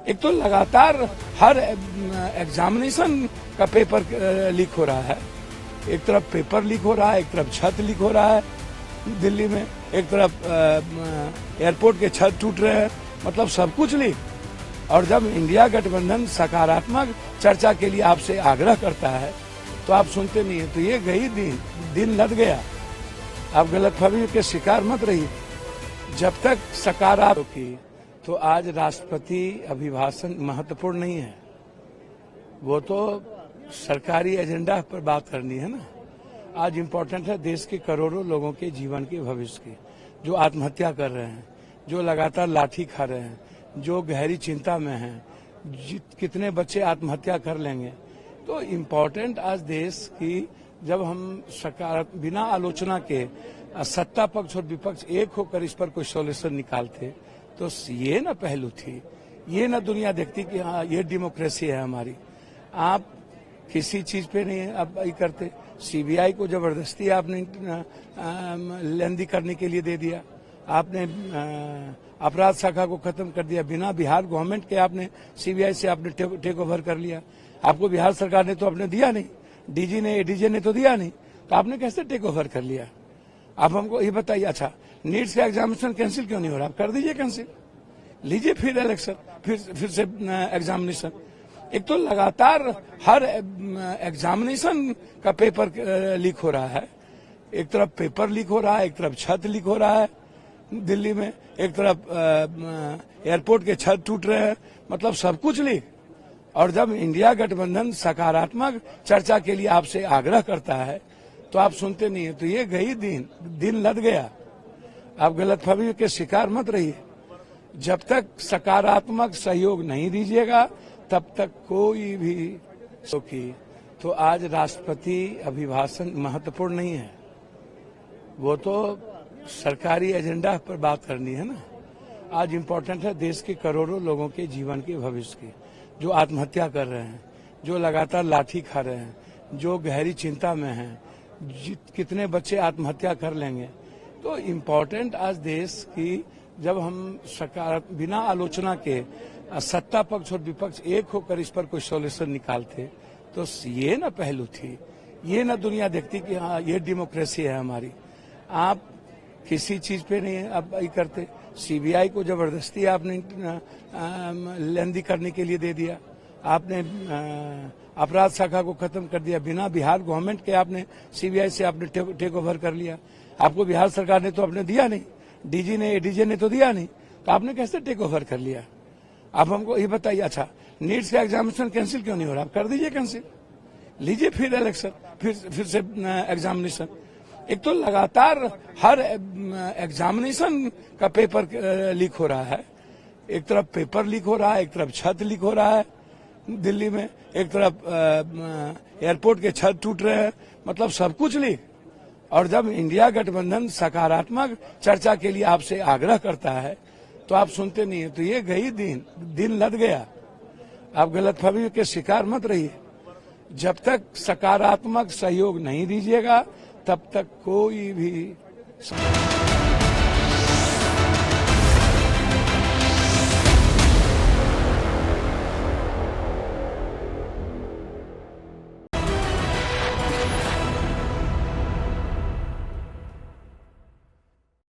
एक तो लगातार हर एग्जामिनेशन का पेपर लीक हो रहा है। एक तरफ पेपर लीक हो रहा है, एक तरफ छत लीक हो रहा है दिल्ली में, एक तरफ एयरपोर्ट के छत टूट रहे हैं, मतलब सब कुछ लीक। और जब इंडिया गठबंधन सकारात्मक चर्चा के लिए आपसे आग्रह करता है तो आप सुनते नहीं है, तो ये गई दिन लद गया। आप गलतफहमी के शिकार मत रहिए। जब तक सकारात्मक की तो आज राष्ट्रपति अभिभाषण महत्वपूर्ण नहीं है, वो तो सरकारी एजेंडा पर बात करनी है ना। आज इम्पोर्टेंट है देश के करोड़ों लोगों के जीवन के भविष्य की, जो आत्महत्या कर रहे हैं, जो लगातार लाठी खा रहे हैं, जो गहरी चिंता में हैं, कितने बच्चे आत्महत्या कर लेंगे। तो इम्पोर्टेंट आज देश की, जब हम बिना आलोचना के सत्ता पक्ष और विपक्ष एक होकर इस पर कोई सॉल्यूशन निकालते, तो ये ना पहलू थी, ये ना दुनिया देखती कि हाँ ये डेमोक्रेसी है हमारी। आप किसी चीज पे नहीं अब ये करते। सीबीआई को जबरदस्ती आपने लेंदी करने के लिए दे दिया, आपने अपराध शाखा को खत्म कर दिया, बिना बिहार गवर्नमेंट के आपने सीबीआई से आपने टेक ओवर कर लिया। आपको बिहार सरकार ने तो आपने दिया नहीं, डीजी ने एडीजे ने तो दिया नहीं, तो आपने कैसे टेक ओवर कर लिया? आप हमको ये बताइए। अच्छा, नीट्स का एग्जामिनेशन कैंसिल क्यों नहीं हो रहा? आप कर दीजिए कैंसिल, लीजिए फिर इलेक्शन, फिर से एग्जामिनेशन। एक तो लगातार हर एग्जामिनेशन का पेपर लीक हो रहा है। एक तरफ पेपर लीक हो रहा है, एक तरफ छत लीक हो रहा है दिल्ली में, एक तरफ एयरपोर्ट के छत टूट रहे हैं, मतलब सब कुछ लीक। और जब इंडिया गठबंधन सकारात्मक चर्चा के लिए आपसे आग्रह करता है तो आप सुनते नहीं है, तो ये गई दिन लद गया। आप गलतफहमी के शिकार मत रहिए। जब तक सकारात्मक सहयोग नहीं दीजिएगा तब तक कोई भी की तो आज राष्ट्रपति अभिभाषण महत्वपूर्ण नहीं है, वो तो सरकारी एजेंडा पर बात करनी है ना। आज इम्पोर्टेंट है देश के करोड़ों लोगों के जीवन के भविष्य की, जो आत्महत्या कर रहे हैं, जो लगातार लाठी खा रहे हैं, जो गहरी चिंता में हैं, कितने बच्चे आत्महत्या कर लेंगे। तो इम्पोर्टेंट आज देश की, जब हम बिना आलोचना के सत्ता पक्ष और विपक्ष एक होकर इस पर कोई सॉल्यूशन निकालते, तो ये ना पहलू थी, ये ना दुनिया देखती कि हाँ ये डेमोक्रेसी है हमारी। आप किसी चीज पे नहीं अब ये करते। सीबीआई को जबरदस्ती आपने लेंदी करने के लिए दे दिया, आपने अपराध शाखा को खत्म कर दिया, बिना बिहार गवर्नमेंट के आपने सीबीआई से आपने टेक ओवर कर लिया। आपको बिहार सरकार ने तो आपने दिया नहीं, डीजी ने एडीजे ने तो दिया नहीं, तो आपने कैसे टेक ओवर कर लिया? आप हमको ये बताइए। अच्छा, नीट्स का एग्जामिनेशन कैंसिल क्यों नहीं हो रहा? आप कर दीजिए कैंसिल, लीजिए फिर इलेक्शन, फिर से एग्जामिनेशन। एक तो लगातार हर एग्जामिनेशन का पेपर लीक हो रहा है। एक तरफ पेपर लीक हो रहा है, एक तरफ छत लीक हो रहा है दिल्ली में, एक तरफ एयरपोर्ट के छत टूट रहे हैं, मतलब सब कुछ लीक। और जब इंडिया गठबंधन सकारात्मक चर्चा के लिए आपसे आग्रह करता है तो आप सुनते नहीं है, तो ये गई दिन लद गया। आप गलतफहमी के शिकार मत रहिए। जब तक सकारात्मक सहयोग नहीं दीजिएगा तब तक कोई भी